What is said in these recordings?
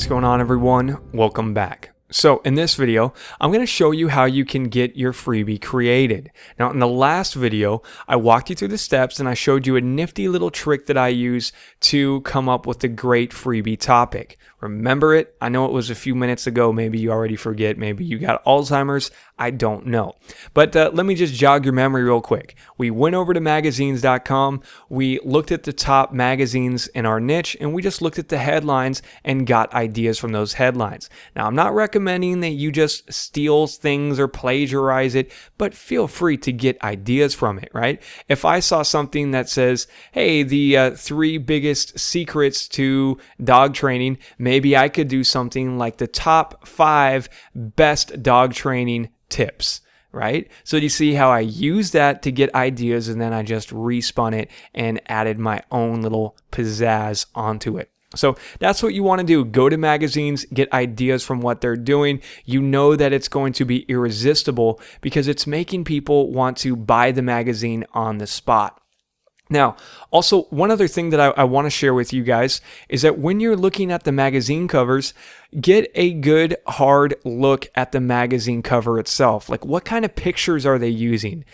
What's going on, everyone? Welcome back. So in this video, I'm going to show you how you can get your freebie created. Now in the last video, I walked you through the steps and I showed you a nifty little trick that I use to come up with a great freebie topic. Remember it? I know it was a few minutes ago. Maybe you already forget. Maybe you got Alzheimer's. I don't know. But let me just jog your memory real quick. We went over to magazines.com. We looked at the top magazines in our niche and we just looked at the headlines and got ideas from those headlines. Now, I'm not recommending that you just steal things or plagiarize it, but feel free to get ideas from it, right? If I saw something that says, hey, the 3 biggest secrets to dog training, maybe I could do something like the top 5 best dog training tips, right? So you see how I use that to get ideas and then I just respun it and added my own little pizzazz onto it. So that's what you want to do. Go to magazines, get ideas from what they're doing. You know that it's going to be irresistible because it's making people want to buy the magazine on the spot. Now, also, one other thing that I want to share with you guys is that when you're looking at the magazine covers, get a good hard look at the magazine cover itself. Like, what kind of pictures are they using?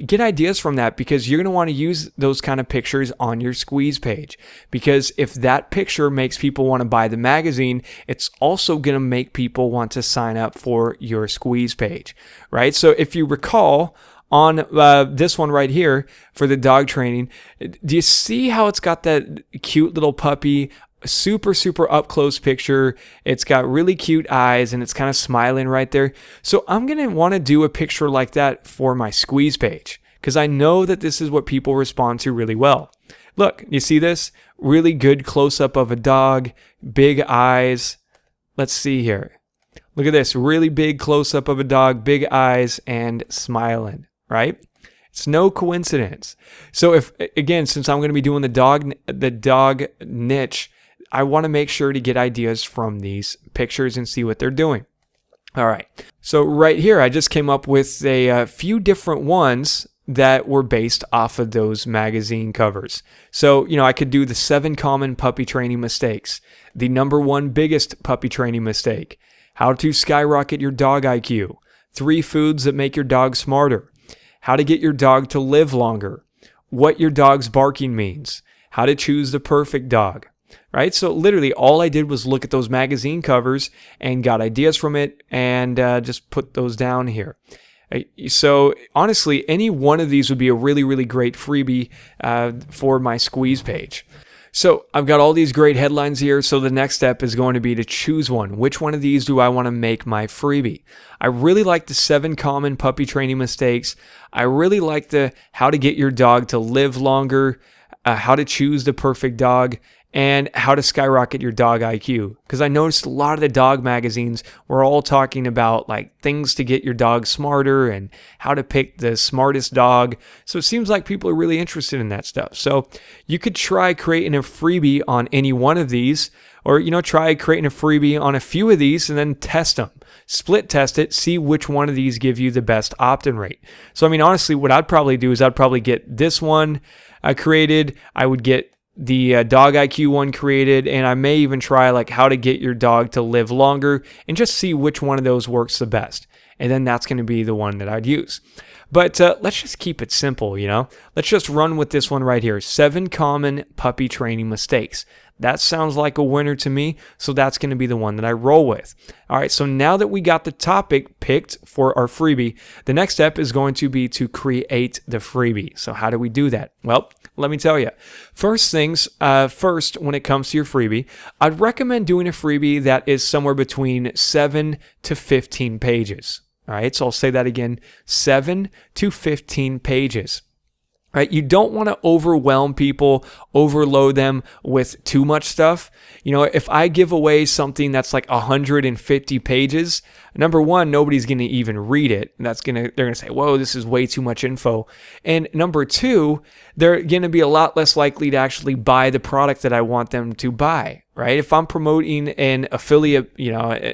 Get ideas from that because you're going to want to use those kind of pictures on your squeeze page. Because if that picture makes people want to buy the magazine, it's also going to make people want to sign up for your squeeze page, right? So if you recall, on this one right here for the dog training, do you see how it's got that cute little puppy, super up close picture? It's got really cute eyes and it's kind of smiling right there. So I'm going to want to do a picture like that for my squeeze page because I know that this is what people respond to really well. Look, you see this? Really good close up of a dog, big eyes. Let's see here. Look at this, really big close up of a dog, big eyes and smiling. Right? It's no coincidence. So if, again, since I'm going to be doing the dog niche, I want to make sure to get ideas from these pictures and see what they're doing. All right. So right here, I just came up with a few different ones that were based off of those magazine covers. So, I could do the 7 common puppy training mistakes, the number 1 biggest puppy training mistake, how to skyrocket your dog IQ, 3 foods that make your dog smarter, how to get your dog to live longer, what your dog's barking means, how to choose the perfect dog, right? So literally all I did was look at those magazine covers and got ideas from it and just put those down here. So honestly, any one of these would be a really great freebie for my squeeze page. So I've got all these great headlines here. So the next step is going to be to choose one. Which one of these do I want to make my freebie? I really like the 7 common puppy training mistakes. I really like the how to get your dog to live longer, how to choose the perfect dog, and how to skyrocket your dog IQ. Because I noticed a lot of the dog magazines were all talking about like things to get your dog smarter and how to pick the smartest dog. So it seems like people are really interested in that stuff. So you could try creating a freebie on any one of these, or try creating a freebie on a few of these and then test them. Split test it, see which one of these give you the best opt-in rate. So honestly, what I'd probably do is I'd probably get this one created. I would get the dog IQ one created, and I may even try like how to get your dog to live longer and just see which one of those works the best. And then that's going to be the one that I'd use. But let's just keep it simple, Let's just run with this one right here. 7 common puppy training mistakes. That sounds like a winner to me, so that's going to be the one that I roll with. All right, so now that we got the topic picked for our freebie, the next step is going to be to create the freebie. So how do we do that? Well, let me tell you. First, when it comes to your freebie, I'd recommend doing a freebie that is somewhere between 7 to 15 pages. All right, so I'll say that again, 7 to 15 pages. Right? You don't want to overwhelm people, overload them with too much stuff. If I give away something that's like 150 pages, number one, nobody's going to even read it. And they're going to say, whoa, this is way too much info. And number two, they're going to be a lot less likely to actually buy the product that I want them to buy. Right? If I'm promoting an affiliate,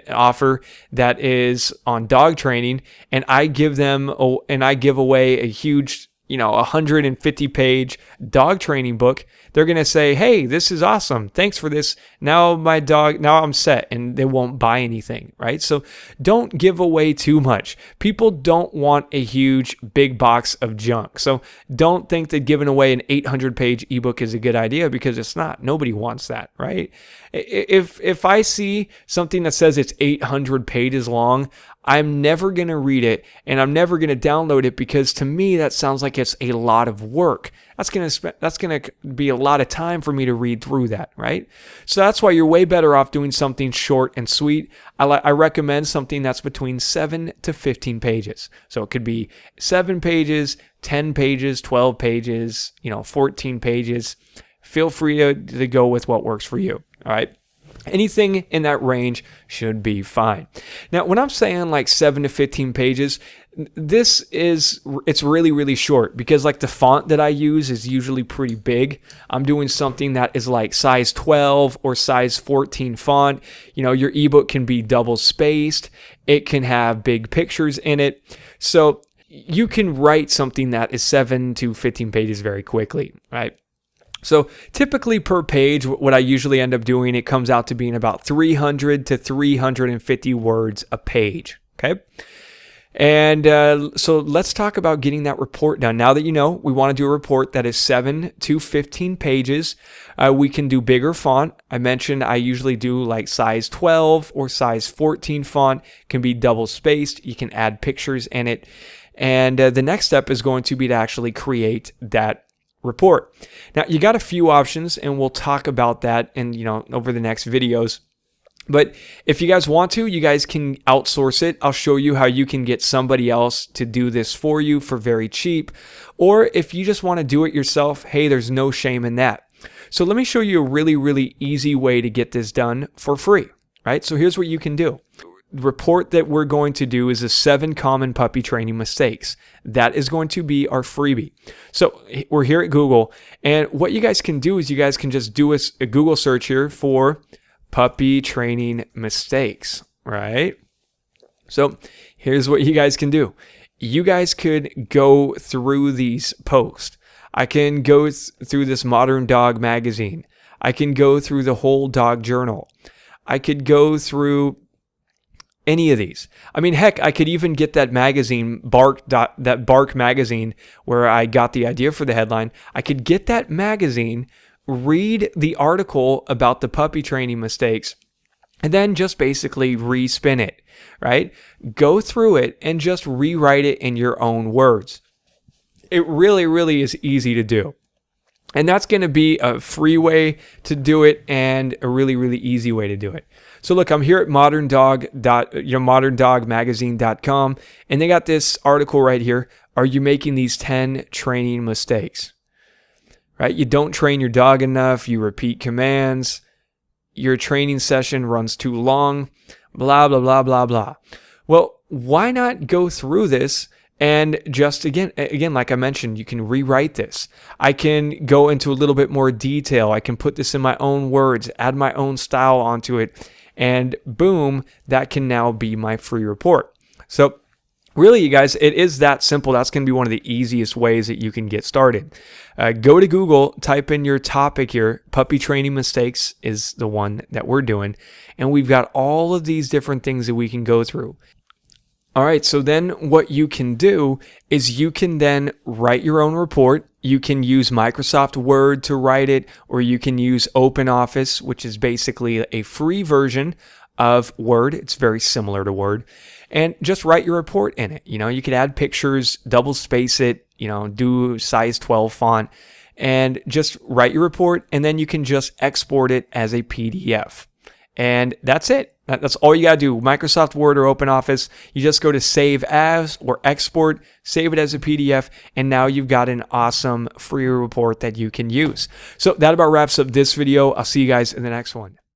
offer that is on dog training and I give away a huge 150 page dog training book, they're going to say, hey, this is awesome. Thanks for this. Now I'm set, and they won't buy anything, right? So don't give away too much. People don't want a huge, big box of junk. So don't think that giving away an 800-page ebook is a good idea, because it's not. Nobody wants that, right? If I see something that says it's 800 pages long, I'm never going to read it, and I'm never going to download it, because to me that sounds like it's a lot of work. That's going to be a lot of time for me to read through that, right? So that's why you're way better off doing something short and sweet. I recommend something that's between 7 to 15 pages. So it could be 7 pages, 10 pages, 12 pages, 14 pages. Feel free to go with what works for you, all right? Anything in that range should be fine. Now, when I'm saying like 7 to 15 pages, it's really, really short, because like the font that I use is usually pretty big. I'm doing something that is like size 12 or size 14 font. Your ebook can be double spaced. It can have big pictures in it. So you can write something that is 7 to 15 pages very quickly, right? So typically per page, what I usually end up doing, it comes out to being about 300 to 350 words a page, okay? And so let's talk about getting that report done. Now that we want to do a report that is 7 to 15 pages, we can do bigger font. I mentioned I usually do like size 12 or size 14 font. It can be double spaced. You can add pictures in it. And the next step is going to be to actually create that report. Now, you got a few options, and we'll talk about that over the next videos. But if you guys want to, you guys can outsource it. I'll show you how you can get somebody else to do this for you for very cheap. Or if you just want to do it yourself, hey, there's no shame in that. So let me show you a really, really easy way to get this done for free, right? So here's what you can do. The report that we're going to do is the 7 common puppy training mistakes. That is going to be our freebie. So we're here at Google, and what you guys can do is you guys can just do a Google search here for puppy training mistakes, right? So here's what you guys can do. You guys could go through these posts. I can go through this Modern Dog magazine. I can go through the Whole Dog Journal. I could go through any of these. I mean, heck, I could even get that magazine, that Bark magazine, where I got the idea for the headline. I could get that magazine, read the article about the puppy training mistakes, and then just basically respin it, right? Go through it and just rewrite it in your own words. It really, really is easy to do. And that's going to be a free way to do it and a really, really easy way to do it. So look, I'm here at moderndogmagazine.com, and they got this article right here. Are you making these 10 training mistakes? Right? You don't train your dog enough. You repeat commands. Your training session runs too long. Blah, blah, blah, blah, blah. Well, why not go through this? And just again, like I mentioned, you can rewrite this. I can go into a little bit more detail. I can put this in my own words, add my own style onto it, and boom, that can now be my free report. So really, you guys, it is that simple. That's going to be one of the easiest ways that you can get started. Go to Google, type in your topic here. Puppy training mistakes is the one that we're doing. And we've got all of these different things that we can go through. All right, so then what you can do is you can then write your own report. You can use Microsoft Word to write it, or you can use OpenOffice, which is basically a free version of Word. It's very similar to Word. And just write your report in it. You could add pictures, double space it, do size 12 font, and just write your report, and then you can just export it as a PDF. And that's it. That's all you got to do. Microsoft Word or OpenOffice, you just go to Save As or Export, save it as a PDF, and now you've got an awesome free report that you can use. So that about wraps up this video. I'll see you guys in the next one.